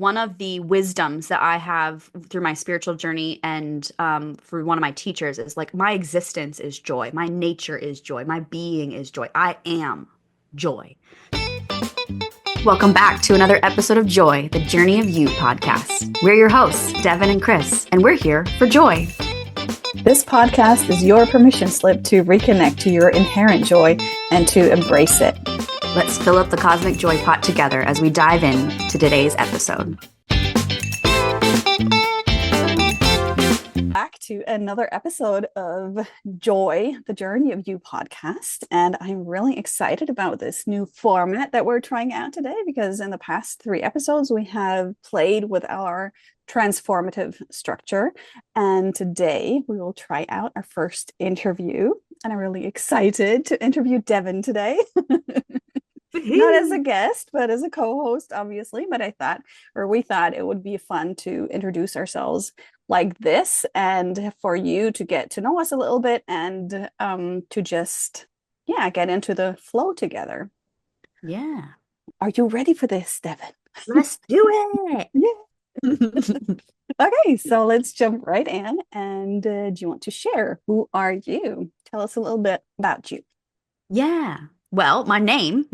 One of the wisdoms that I have through my spiritual journey and for one of my teachers is like, my existence is joy. My nature is joy. My being is joy. I am joy. Welcome back to another episode of Joy, the Journey of You podcast. We're your hosts, Devin and Chris, and we're here for joy. This podcast is your permission slip to reconnect to your inherent joy and to embrace it. Let's fill up the cosmic joy pot together as we dive in to today's episode. Back to another episode of Joy, the Journey of You podcast. And I'm really excited about this new format that we're trying out today because in the past 3 episodes, we have played with our transformative structure. And today we will try out our first interview. And I'm really excited to interview Devin today. Not as a guest, but as a co-host, obviously. But we thought it would be fun to introduce ourselves like this and for you to get to know us a little bit and to just, get into the flow together. Yeah. Are you ready for this, Devin? Let's do it. Yeah. Okay, so let's jump right in. And do you want to share? Who are you? Tell us a little bit about you. Yeah. Well, my name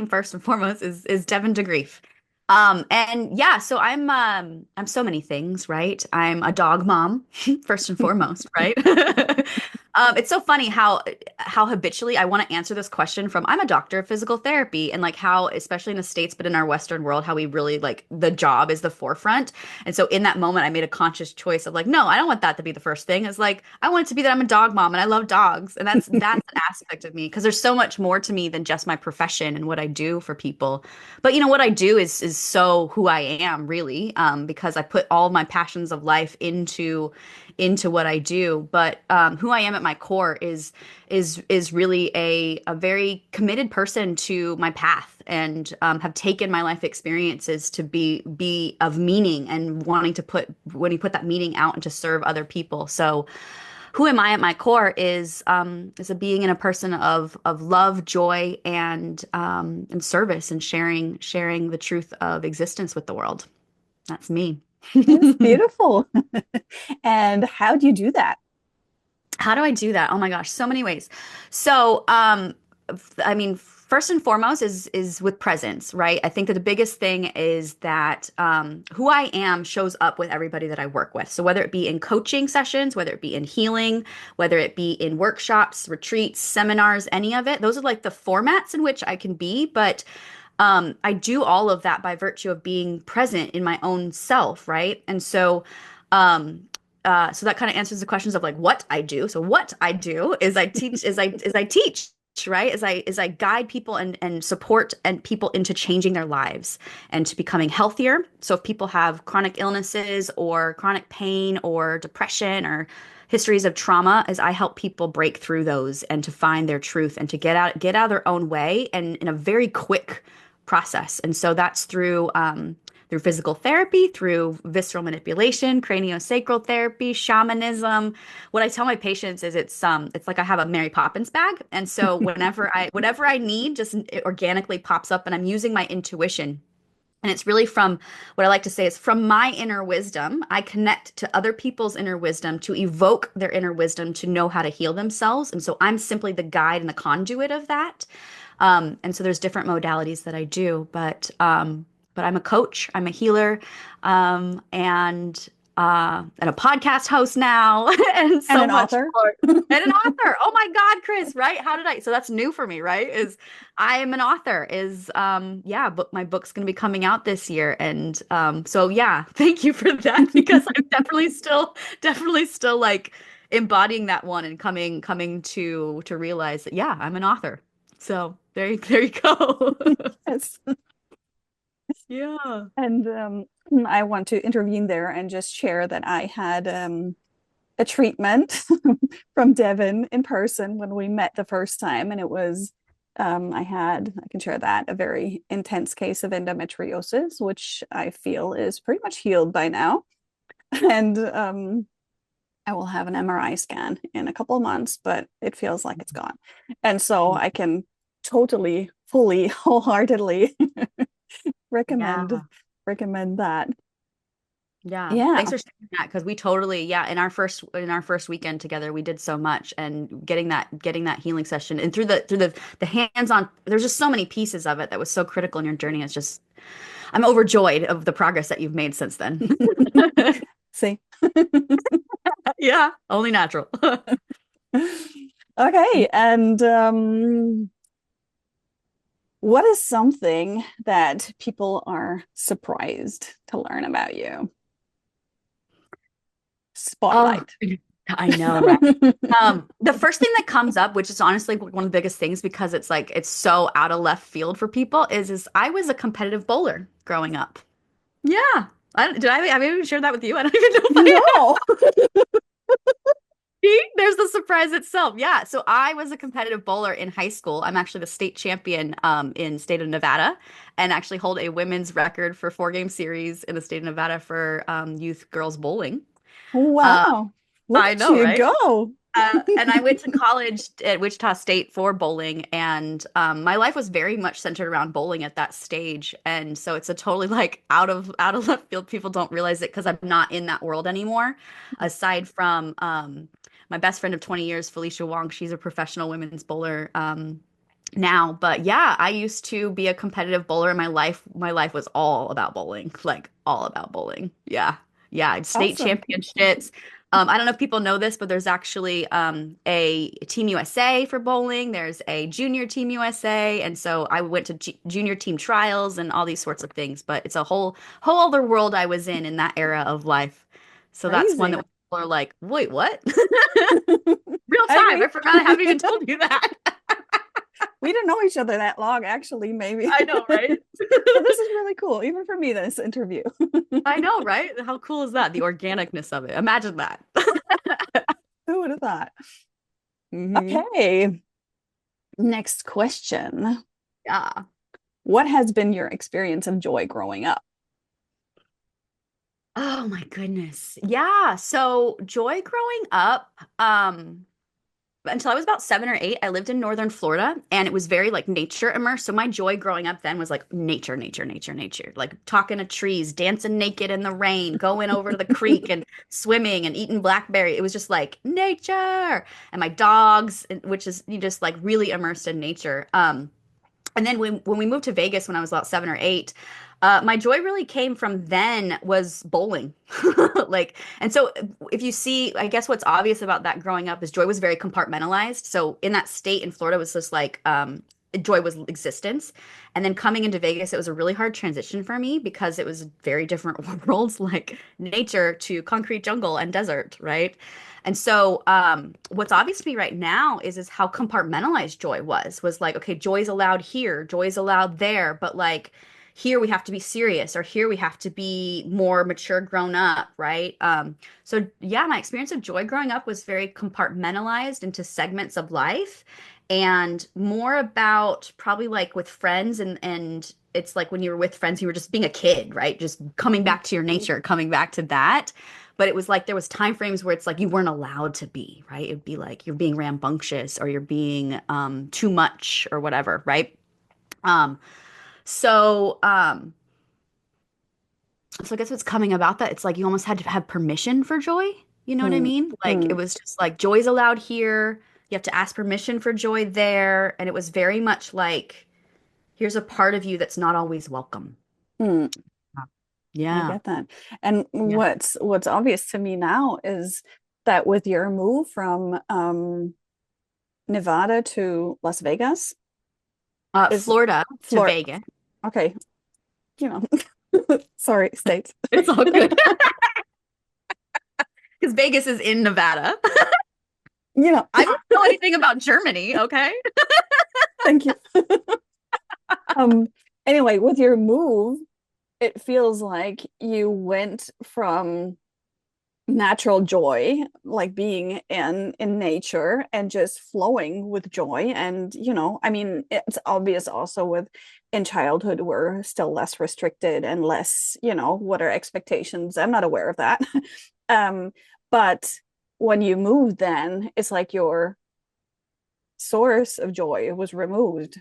first and foremost is Devin DeGreif. And yeah, so I'm so many things, right? I'm a dog mom, first and foremost, right? It's so funny how habitually I want to answer this question from I'm a doctor of physical therapy and like how, especially in the States, but in our Western world, how we really like the job is the forefront. And so in that moment, I made a conscious choice of like, no, I don't want that to be the first thing. It's like I want it to be that I'm a dog mom and I love dogs. And that's an aspect of me because there's so much more to me than just my profession and what I do for people. But you know what I do is so who I am really, because I put all my passions of life into what I do. But who I am at my core is really a very committed person to my path and have taken my life experiences to be of meaning and wanting to put that meaning out and to serve other people. So who am I at my core is a being and a person of love, joy, and service and sharing the truth of existence with the world. That's me. It's beautiful. And how do you do that? How do I do that? Oh my gosh, so many ways. So, I mean, first and foremost is with presence, right? I think that the biggest thing is that who I am shows up with everybody that I work with. So whether it be in coaching sessions, whether it be in healing, whether it be in workshops, retreats, seminars, any of it, those are like the formats in which I can be. But I do all of that by virtue of being present in my own self, right? And so so that kind of answers the questions of like what I do. So what I do is I teach, is I teach, right? Is I guide people and support and people into changing their lives and to becoming healthier. So if people have chronic illnesses or chronic pain or depression or histories of trauma, as I help people break through those and to find their truth and to get out of their own way and in a very quick process. And so that's through physical therapy, through visceral manipulation, craniosacral therapy, shamanism. What I tell my patients is it's like I have a Mary Poppins bag. And so whatever I need just it organically pops up and I'm using my intuition. And it's really from what I like to say is from my inner wisdom, I connect to other people's inner wisdom to evoke their inner wisdom to know how to heal themselves. And so I'm simply the guide and the conduit of that. And so there's different modalities that I do, but I'm a coach, I'm a healer, and a podcast host now, and so And an much author. more. And an author. Oh my God, Chris, right? So that's new for me, right? Is I am an author. My book's gonna be coming out this year. And so yeah, thank you for that because I'm definitely still like embodying that one and coming to realize that yeah, I'm an author. So there you go. Yes. Yeah. And I want to intervene there and just share that I had a treatment from Devin in person when we met the first time. And it was, I can share that, a very intense case of endometriosis, which I feel is pretty much healed by now. And I will have an MRI scan in a couple of months, but it feels like it's gone. And so I can totally, fully, wholeheartedly recommend Yeah. recommend that. Yeah. Thanks Yeah. for sharing that because we totally, yeah, in our first weekend together, we did so much and getting that healing session and through the hands-on, there's just so many pieces of it that was so critical in your journey. It's just I'm overjoyed of the progress that you've made since then. See. Yeah, only natural. Okay, and what is something that people are surprised to learn about you? Oh, Spotlight. I know, right? The first thing that comes up, which is honestly one of the biggest things because it's like it's so out of left field for people, is I was a competitive bowler growing up. Yeah. Have I even shared that with you? I don't even know if I No. See? There's the surprise itself. Yeah. So I was a competitive bowler in high school. I'm actually the state champion in state of Nevada and actually hold a women's record for 4 game series in the state of Nevada for youth girls bowling. Uh, Wow. Look I at know, you right? go. And I went to college at Wichita State for bowling, and my life was very much centered around bowling at that stage. And so it's a totally like out of left field. People don't realize it because I'm not in that world anymore. Aside from my best friend of 20 years, Felicia Wong, she's a professional women's bowler now. But yeah, I used to be a competitive bowler, and my life was all about bowling, like all about bowling. Yeah, yeah, state Awesome. championships. I don't know if people know this, but there's actually a Team USA for bowling. There's a Junior Team USA, and so I went to junior team trials and all these sorts of things. But it's a whole other world I was in that era of life. So that's one Crazy. that people are like, "Wait, what?" Real I time. agree. I forgot I haven't even told you that. We didn't know each other that long, actually, maybe. I know, right? But this is really cool, even for me, this interview. I know, right? How cool is that? The organicness of it. Imagine that. Who would have thought? Hmm. Okay, next question. Yeah. What has been your experience of joy growing up? Oh my goodness. Yeah. So joy growing up, until I was about 7 or 8, I lived in northern Florida and it was very like nature immersed. So my joy growing up then was like nature, nature, nature, nature. Like talking to trees, dancing naked in the rain, going over to the creek and swimming and eating blackberry. It was just like nature and my dogs, which is you just like really immersed in nature. And then when we moved to Vegas when I was about 7 or 8, my joy really came from then was bowling. Like, and so if you see, I guess what's obvious about that growing up is joy was very compartmentalized. So in that state in Florida was just like joy was existence. And then coming into Vegas, it was a really hard transition for me because it was very different worlds, like nature to concrete jungle and desert, right? And so, what's obvious to me right now is how compartmentalized joy was like, okay, joy's allowed here, joy's allowed there, but like here we have to be serious, or here we have to be more mature, grown up, right? So yeah, my experience of joy growing up was very compartmentalized into segments of life, and more about probably like with friends and it's like when you were with friends, you were just being a kid, right? Just coming back to your nature, coming back to that. But it was like there was time frames where it's like you weren't allowed to be, right? It'd be like you're being rambunctious or you're being too much or whatever, right? Um, so so I guess what's coming about that, it's like you almost had to have permission for joy. You know what I Mm, mean? Like it mm, was just like joy's allowed here. You have to ask permission for joy there. And it was very much like, here's a part of you that's not always welcome. mm. I Yeah. get that. And Yeah. what's obvious to me now is that with your move from Nevada to Las Vegas is Florida to Florida. Vegas. Okay, you sorry, states. It's all good. Because Vegas is in Nevada. You know, I don't know anything about Germany, okay? thank you. Um, anyway, with your move, it feels like you went from natural joy, like being in nature and just flowing with joy. And, I mean, it's obvious also with in childhood, we're still less restricted and less, what are expectations? I'm not aware of that. Um, but when you move, then it's like your source of joy was removed.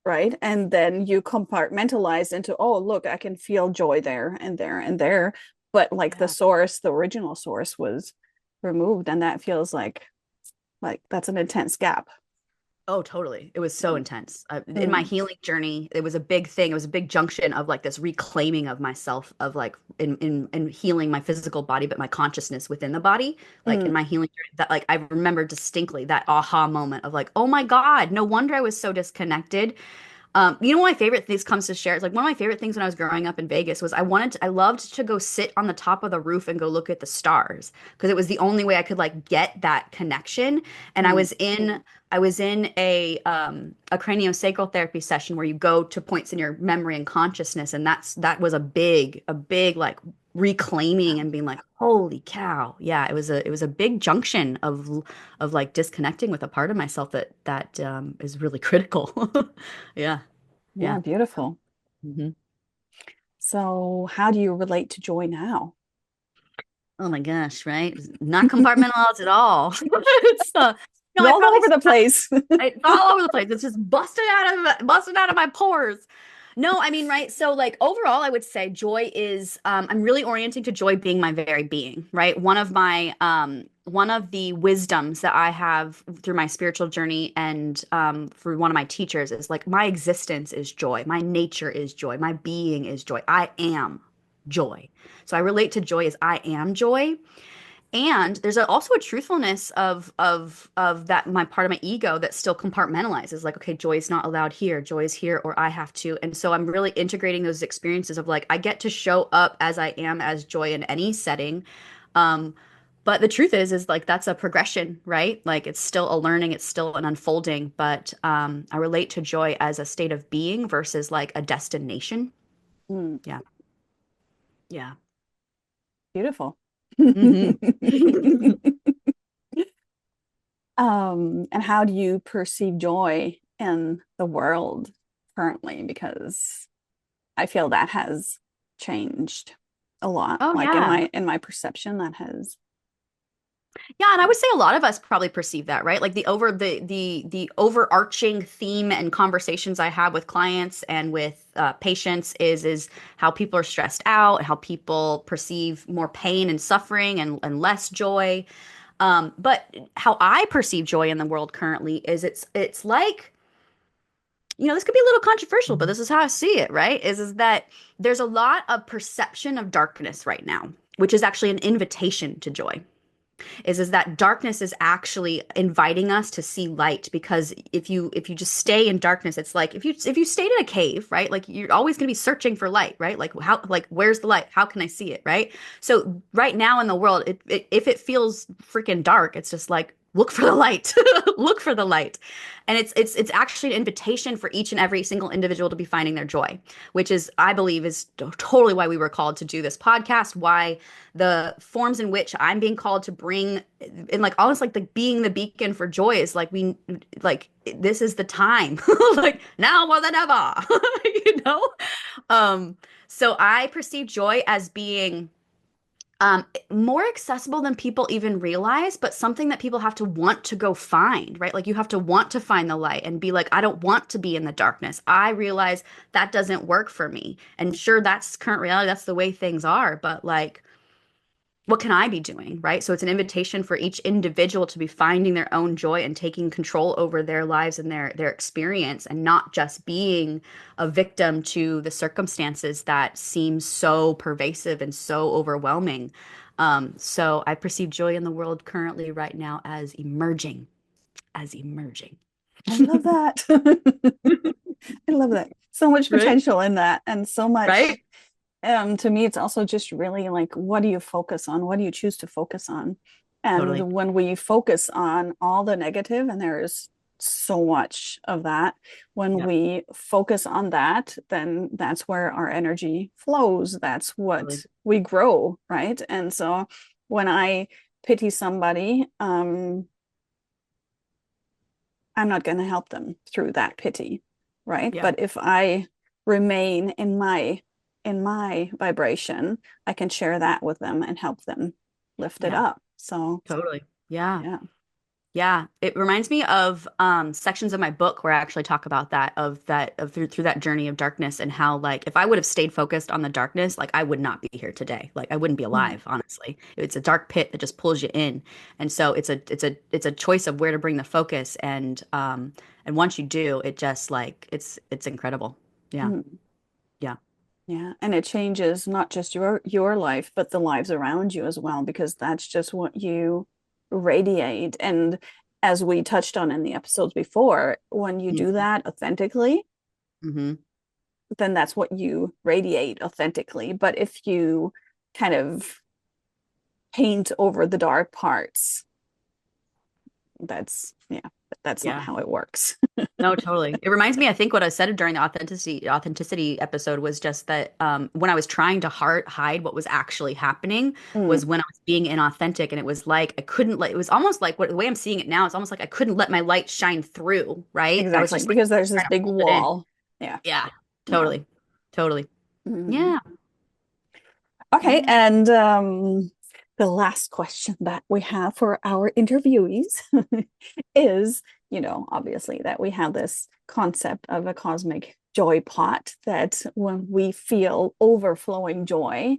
right? And then you compartmentalize into, oh, look, I can feel joy there and there and there. But like the Yeah. source, the original source was removed, and that feels like that's an intense gap. Oh, totally. It was so intense. In my Mm, healing journey, it was a big thing. It was a big junction of like this reclaiming of myself, of like in healing my physical body, but my consciousness within the body. Like mm, in my healing journey, that like I remember distinctly that aha moment of like, oh my God, no wonder I was so disconnected. You know, one of my favorite things comes to share. It's like one of my favorite things when I was growing up in Vegas was I loved to go sit on the top of the roof and go look at the stars because it was the only way I could like get that connection. And mm, I was in a craniosacral therapy session where you go to points in your memory and consciousness, and that was a big like reclaiming and being like, holy cow, yeah, it was a big junction of like disconnecting with a part of myself that is really critical. Yeah. yeah, Yeah. beautiful. Hmm. So, how do you relate to joy now? Oh my gosh, right? Not compartmentalized at all. It's no, It's I all probably over the place. it's all over the place. It's just busted out of my pores. No, I mean, right. So like overall, I would say joy is I'm really orienting to joy being my very being, right? One of the wisdoms that I have through my spiritual journey and through one of my teachers is like my existence is joy. My nature is joy. My being is joy. I am joy. So I relate to joy as I am joy. And there's also a truthfulness of that my part of my ego that still compartmentalizes like, okay, joy is not allowed here, joy is here, or I have to. And so I'm really integrating those experiences of like I get to show up as I am as joy in any setting. Um, but the truth is like that's a progression, right? Like it's still a learning, it's still an unfolding. But I relate to joy as a state of being versus like a destination. Mm, Yeah. Yeah. beautiful. Hmm. And how do you perceive joy in the world currently? Because I feel that has changed a lot. Oh Like yeah. in my perception, that has. Yeah, and I would say a lot of us probably perceive that, right? Like the overarching theme and conversations I have with clients and with patients is how people are stressed out, how people perceive more pain and suffering and less joy. But how I perceive joy in the world currently is it's like, you know, this could be a little controversial, but this is how I see it, right? Is that there's a lot of perception of darkness right now, which is actually an invitation to joy is that darkness is actually inviting us to see light because if you just stay in darkness it's like if you stayed in a cave, right, like you're always going to be searching for light, right, like how like where's the light, how can I see it, right? So right now in the world if it feels freaking dark it's just like look for the light. Look for the light. And it's actually an invitation for each and every single individual to be finding their joy, which is I believe is totally why we were called to do this podcast, why the forms in which I'm being called to bring and like almost like the being the beacon for joy is like we like this is the time. Like now more than ever. You know. So I perceive joy as being more accessible than people even realize, but something that people have to want to go find, right? Like you have to want to find the light and be like, I don't want to be in the darkness. I realize that doesn't work for me. And sure, that's current reality. That's the way things are. But like, what can I be doing, right? So it's an invitation for each individual to be finding their own joy and taking control over their lives and their experience and not just being a victim to the circumstances that seem so pervasive and so overwhelming. So I perceive joy in the world currently right now as emerging. I love that. I love that. So much Right? potential in that, and so much. Right? To me, it's also just really like, what do you focus on? What do you choose to focus on? Totally. And when we focus on all the negative, and there is so much of that, when Yeah, we focus on that, then that's where our energy flows. That's totally. what we grow, right? And so when I pity somebody, I'm not going to help them through that pity, right? Yeah, But if I remain in my vibration, I can share that with them and help them lift it yeah, up. So, totally. Yeah. yeah. Yeah, it reminds me of sections of my book where I actually talk about that through that journey of darkness and how like if I would have stayed focused on the darkness, like I would not be here today. Like I wouldn't be Mm, alive, honestly. It's a dark pit that just pulls you in. And so it's a choice of where to bring the focus and once you do, it just like it's incredible. Yeah. mm. Yeah. Yeah, and it changes not just your life, but the lives around you as well, because that's just what you radiate. And as we touched on in the episodes before, when you do that authentically, Mm-hmm. then that's what you radiate authentically. But if you kind of paint over the dark parts, yeah, that's not Yeah. how it works. No, totally. It reminds me, I think what I said during the authenticity episode was just that when I was trying to hide what was actually happening Mm, was when I was being inauthentic, and it was like I couldn't let. It was almost like the way I'm seeing it now. It's almost like I couldn't let my light shine through. Right? I was exactly, just like because there's this trying to big hold it in. wall. Yeah, Yeah, yeah. totally, totally. Mhm. Yeah, Okay, yeah. and the last question that we have for our interviewees is, obviously that we have this concept of a cosmic joy pot that when we feel overflowing joy,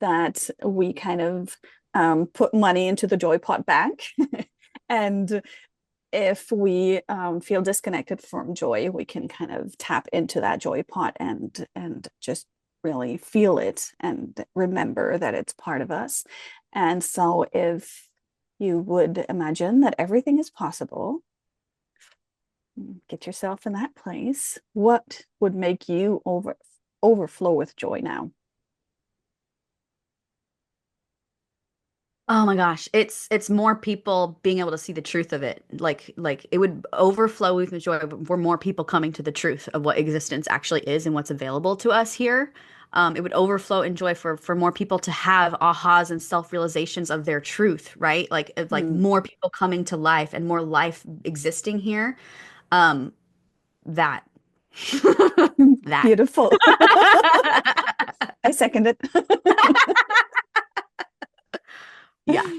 that we kind of put money into the joy pot bank. And if we feel disconnected from joy, we can kind of tap into that joy pot and just really feel it and remember that it's part of us. And so, if you would imagine that everything is possible, get yourself in that place. What would make you overflow with joy now? Oh my gosh, it's more people being able to see the truth of it. Like it would overflow with joy for more people coming to the truth of what existence actually is and what's available to us here. It would overflow in joy for more people to have ahas and self-realizations of their truth, right? Like Hmm. more people coming to life and more life existing here. Um, that that. Beautiful. I second it. Yeah,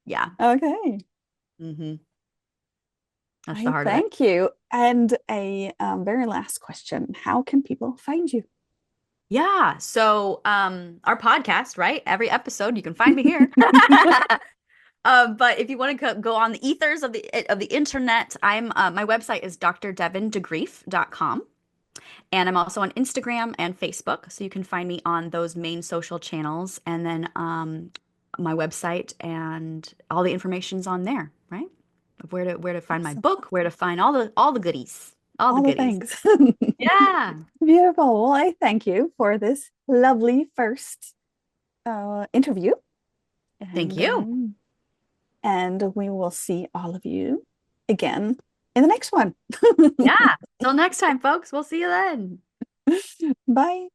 yeah. Okay. Hmm. That's the I heart of it. thank you. And a very last question. How can people find you? Yeah. So, our podcast, right? Every episode, you can find me here. But if you want to go on the ethers of the internet, my website is drdevindeGreif.com. And I'm also on Instagram and Facebook. So you can find me on those main social channels. And then my website and all the information's on there, right? Of where to find my Awesome. book, where to find all the goodies. All the All the goodies. things. Yeah. Beautiful. Well, I thank you for this lovely first interview. Thank And you. we will see all of you again in the next one. Yeah. Till next time, folks. We'll see you then. Bye.